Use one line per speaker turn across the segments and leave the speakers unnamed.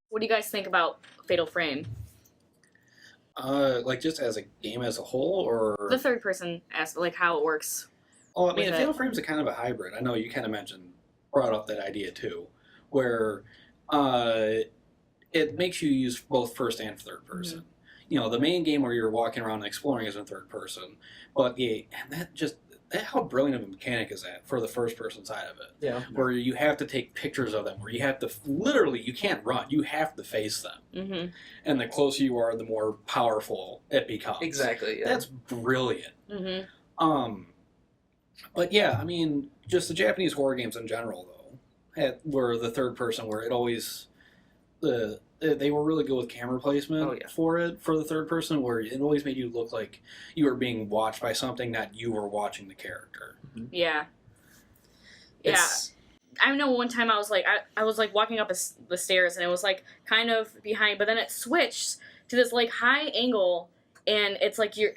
What do you guys think about Fatal Frame?
Like just as a game as a whole, or
The third person aspect, like how it works.
oh, I mean,
with
Fatal
it.
Frame's a kind of a hybrid. I know you kind of brought up that idea too, where it makes you use both first and third person.
Mm-hmm.
You know, the main game where you're walking around and exploring is in third person, but that how brilliant of a mechanic is that for the first person side of it?
Yeah.
Where you have to take pictures of them, where you have to literally you can't run, you have to face them,
Mm-hmm.
and the closer you are, the more powerful it becomes.
Exactly. Yeah.
That's brilliant.
Mm-hmm.
But yeah, I mean, just the Japanese horror games in general, though, were the third person where it always they were really good with camera placement for the third person, where it always made you look like you were being watched by something, not you were watching the character.
Mm-hmm. Yeah. Yeah. I know one time I was like, I was like walking up the stairs and it was like kind of behind, but then it switched to this like high angle and it's like you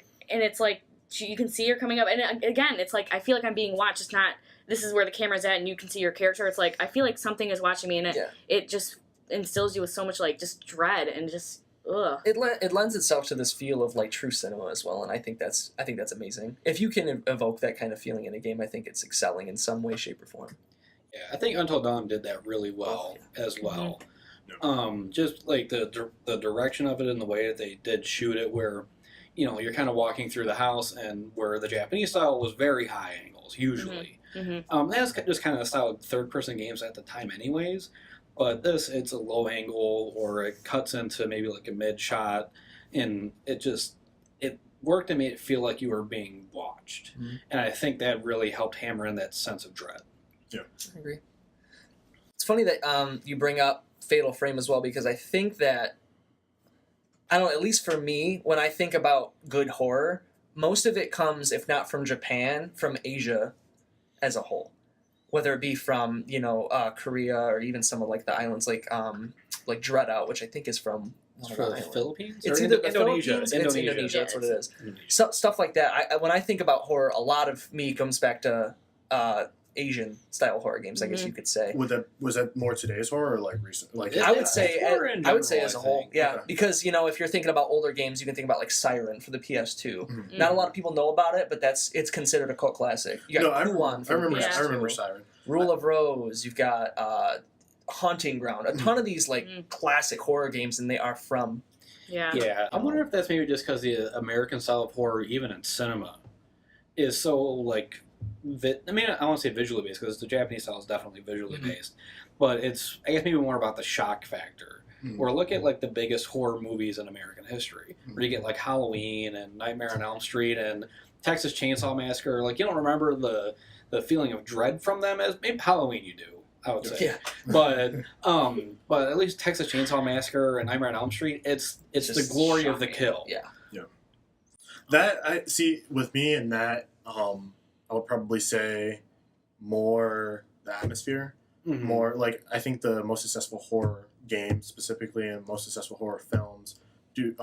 can see her coming up. And again, it's like, I feel like I'm being watched. It's not, this is where the camera's at and you can see your character. It's like, I feel like something is watching me and it just instills you with so much like just dread and just, ugh.
It lends itself to this feel of like true cinema as well. And I think that's amazing. If you can evoke that kind of feeling in a game, I think it's excelling in some way, shape, or form.
Yeah, I think Until Dawn did that really well as well. Mm-hmm. Just like the direction of it and the way that they did shoot it, where you know you're kind of walking through the house, and where the Japanese style was very high angles usually. Mm-hmm. That's just kind of the style of third person games at the time, anyways. But it's a low angle, or it cuts into maybe like a mid shot, and it worked and made it feel like you were being watched. Mm-hmm. And I think that really helped hammer in that sense of dread.
Yeah, I agree. It's funny that you bring up Fatal Frame as well, because I think that, I don't know, at least for me, when I think about good horror, most of it comes, if not from Japan, from Asia as a whole. Whether it be from, Korea or even some of like the islands like Dread Out, which I think is from
the Philippines?
It's either Indonesia. It's Indonesia. That's what it is. So, stuff like that. When I think about horror, a lot of me comes back to Asian style horror games, I guess you could say.
Was that more today's horror or like recent? Like
I would say as a whole, yeah. Okay. Because if you're thinking about older games, you can think about like Siren for the PS2. Mm-hmm. Not a lot of people know about it, but it's considered a cult classic. You got Kuon for the PS2.
I remember Siren.
Rule of Rose. You've got Haunting Ground. A ton of these classic horror games, and they are from.
Yeah.
Yeah. I wonder if that's maybe just because the American style of horror, even in cinema, is so like. I mean, I won't say visually based because the Japanese style is definitely visually based, but it's I guess maybe more about the shock factor. Mm-hmm. Or look at like the biggest horror movies in American history, where you get like Halloween and Nightmare on Elm Street and Texas Chainsaw Massacre. Like you don't remember the feeling of dread from them as maybe Halloween you do. I would say, but at least Texas Chainsaw Massacre and Nightmare on Elm Street, it's the glory shocking. Of the kill.
Yeah.
That I see with me and that. I would probably say more the atmosphere. Mm-hmm. More like I think the most successful horror games specifically and most successful horror films do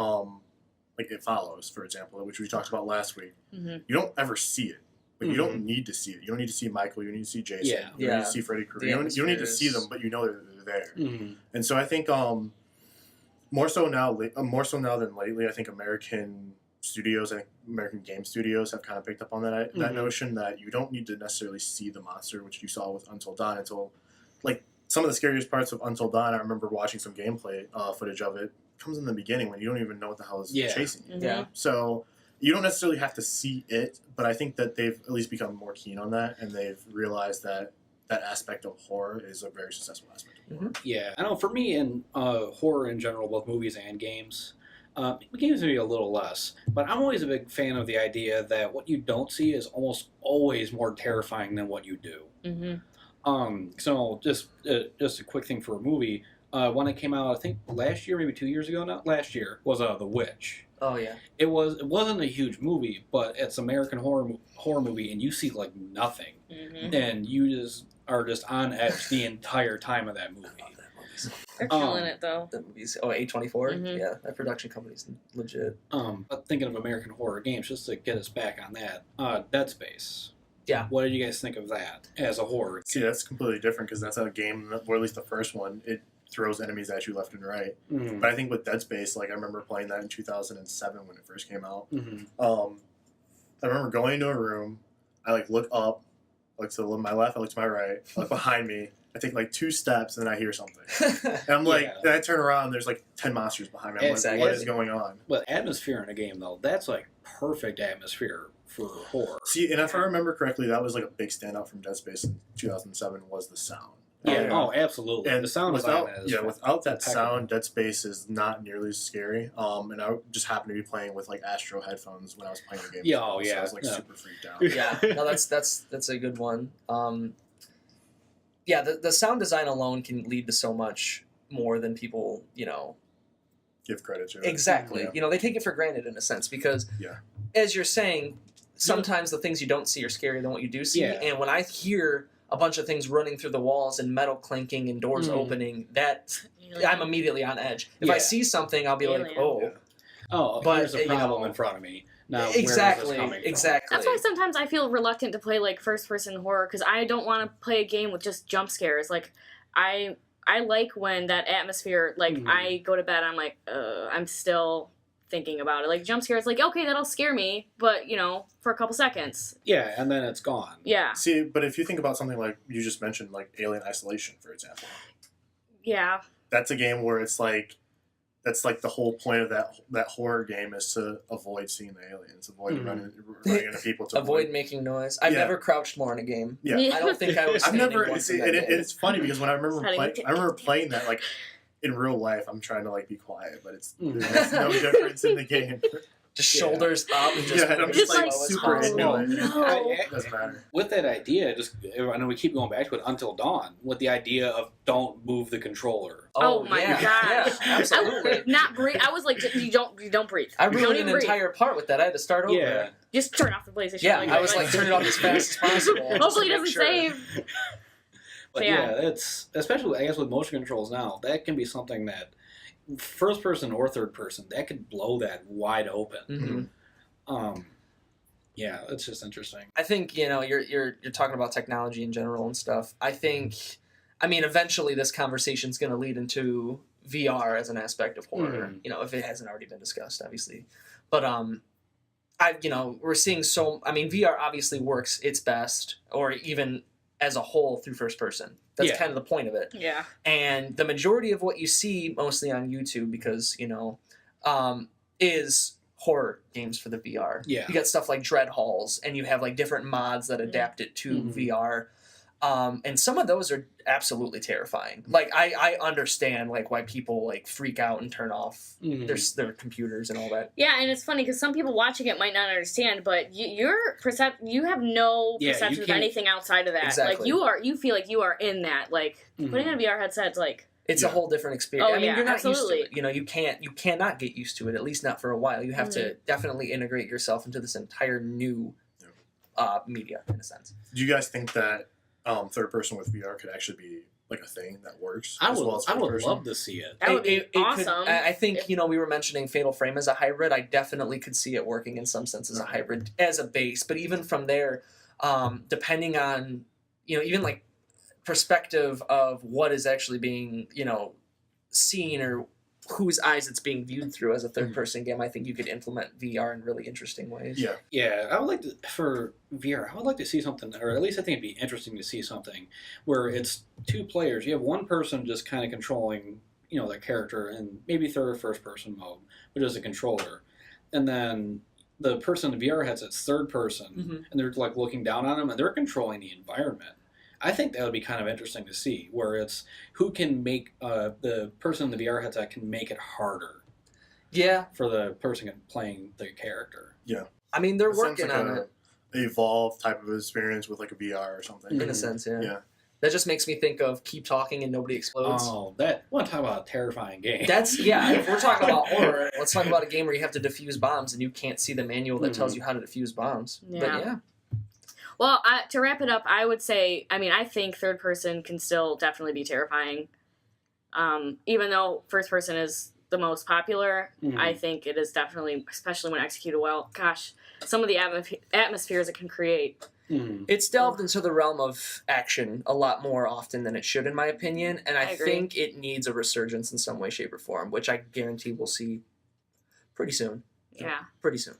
like It Follows, for example, which we talked about last week. Mm-hmm. You don't ever see it. Like, you don't need to see it. You don't need to see Michael. You don't need to see Jason. You don't need to see Freddy Krueger. You don't need to see them, but you know they're there. Mm-hmm. And so I think more so now than lately, I think American studios, I think American game studios have kind of picked up on that notion that you don't need to necessarily see the monster, which you saw with Until Dawn. Until like some of the scariest parts of Until Dawn, I remember watching some gameplay footage of it. Comes in the beginning when you don't even know what the hell is chasing you.
Yeah.
So you don't necessarily have to see it, but I think that they've at least become more keen on that, and they've realized that aspect of horror is a very successful aspect of horror.
Yeah, I know for me in horror in general, both movies and games. Games maybe a little less, but I'm always a big fan of the idea that what you don't see is almost always more terrifying than what you do. Mm-hmm. So just a quick thing for a movie. When it came out, I think last year, maybe 2 years ago now. Last year was The Witch.
Oh yeah.
It wasn't a huge movie, but it's American horror movie, and you see like nothing, and you are just on edge the entire time of that movie.
They're killing it though.
The movies. A24. Yeah, that production company's legit.
But thinking of American horror games, just to get us back on that, Dead Space.
Yeah.
What did you guys think of that as a horror?
See, that's completely different because that's a game, or at least the first one, it throws enemies at you left and right.
Mm-hmm.
But I think with Dead Space, like I remember playing that in 2007 when it first came out.
Mm-hmm.
I remember going into a room, I like look up, I look to my left, I look to my right, I look behind me, I take like 2 steps and then I hear something. And I'm like, then I turn around and there's like 10 monsters behind me. I'm
Exactly.
like, what is going on?
But atmosphere in a game, though, that's like perfect atmosphere for horror.
See, and if I remember correctly, that was like a big standout from Dead Space in 2007 was the sound.
Yeah, oh, absolutely.
And
the sound
without,
design is
without that
impeccable.
sound, Dead Space is not nearly as scary. And I just happened to be playing with like Astro headphones when I was playing the game.
Yeah,
as well,
oh,
so
yeah,
I was like
yeah.
super freaked out.
Yeah, no, that's a good one. Yeah, the sound design alone can lead to so much more than people,
Give credit to it.
exactly.
Yeah.
They take it for granted in a sense because, as you're saying, sometimes the things you don't see are scarier than what you do see.
Yeah.
And when I hear a bunch of things running through the walls and metal clinking and doors opening, that I'm immediately on edge. If I
Yeah.
see something, I'll be like,
Alien.
oh.
Yeah.
Oh,
But,
there's a problem
you know,
in front of me. Now,
Exactly,
where is this coming from?
exactly.
That's why sometimes I feel reluctant to play like first person horror because I don't want to play a game with just jump scares. Like I like when that atmosphere. Like I go to bed, I'm like, I'm still thinking about it. Like jump scares, like okay, that'll scare me, but for a couple seconds.
Yeah, and then it's gone.
Yeah,
See, but if you think about something like you just mentioned, like Alien Isolation, for example,
yeah.
that's a game where it's like, that's like the whole point of that horror game is to avoid seeing the aliens, avoid running into people, to
Avoid making noise. I've
Yeah.
never crouched more in a game.
Yeah.
I don't think I was.
I've
standing
never.
once
See,
in that
and
game.
it's funny because when I remember
Setting
I remember playing that like in real life. I'm trying to like be quiet, but it's
Mhm.
there's no difference in the game.
Just shoulders up and just,
Yeah, and I'm
just like,
super
oh,
into it.
no.
It doesn't matter.
With that idea, I know we keep going back to it Until Dawn, with the idea of don't move the controller.
Oh my
yeah.
gosh.
Yeah, absolutely.
Not breathe. I was like, you don't breathe.
I
You don't
ruined
even
an
breathe.
entire part with that. I had to start over.
Yeah.
Just turn off the PlayStation.
Yeah, I was like, turn it off as fast as possible. just
Hopefully,
to
it
make
doesn't
sure.
save.
But
Yeah.
yeah, it's especially I guess with motion controls now, that can be something that first person or third person that could blow that wide open.
Mhm.
Yeah, it's just interesting.
I think you're talking about technology in general and stuff. I mean, eventually this conversation's going to lead into VR as an aspect of horror. If it hasn't already been discussed, obviously. But we're seeing VR obviously works its best, or even as a whole through first person. That's
Yeah.
kind of the point of it.
Yeah.
And the majority of what you see, mostly on YouTube, because is horror games for the VR.
Yeah.
You got stuff like Dread Halls, and you have like different mods that adapt it to VR. And some of those are absolutely terrifying. Like I understand like why people like freak out and turn off their computers and all that.
Yeah, and it's funny because some people watching it might not understand, but you have no
Yeah, you
perception of
can't-
anything outside of that.
Exactly.
Like you feel like you are in that. Like putting on a VR headset's like
It's a whole different experience.
Oh,
I mean,
yeah,
you're not
absolutely.
used to it. You cannot get used to it, at least not for a while. You have to definitely integrate yourself into this entire new media, in a sense.
Do you guys think that third person with VR could actually be like a thing that works?
I
as
would
well as
I
first
would
person?
love to see it.
that would be
It could-
awesome.
I think, we were mentioning Fatal Frame as a hybrid. I definitely could see it working in some sense as a hybrid, as a base. But even from there, depending on, even like perspective of what is actually being, seen or whose eyes it's being viewed through as a third-person game, I think you could implement VR in really interesting ways.
Yeah.
Yeah, I would like to, for VR, I would like to see something, or at least I think it'd be interesting to see something where it's two players. You have one person just kind of controlling, their character in maybe third or first person mode, which is a controller. And then the person in the VR headset's third person, and they're like looking down on them, and they're controlling the environment. I think that would be kind of interesting to see, where it's who can make the person in the VR headset can make it harder.
Yeah.
For the person playing the character.
Yeah.
I mean, they're
It sounds
working
like
on it.
Evolve type of experience with like a VR or something.
In a sense, yeah.
Yeah.
That just makes me think of Keep Talking and Nobody Explodes.
Oh, that want to talk about a terrifying game.
If we're talking about horror, let's talk about a game where you have to defuse bombs and you can't see the manual that tells you how to defuse bombs.
Yeah.
But yeah.
Well, to wrap it up, I would say, I think third person can still definitely be terrifying. Even though first person is the most popular, I think it is definitely, especially when executed well, gosh, some of the atmospheres it can create.
It's delved into the realm of action a lot more often than it should, in my opinion, and I
agree.
think it needs a resurgence in some way, shape, or form, which I guarantee we'll see pretty soon.
Yeah.
Pretty soon.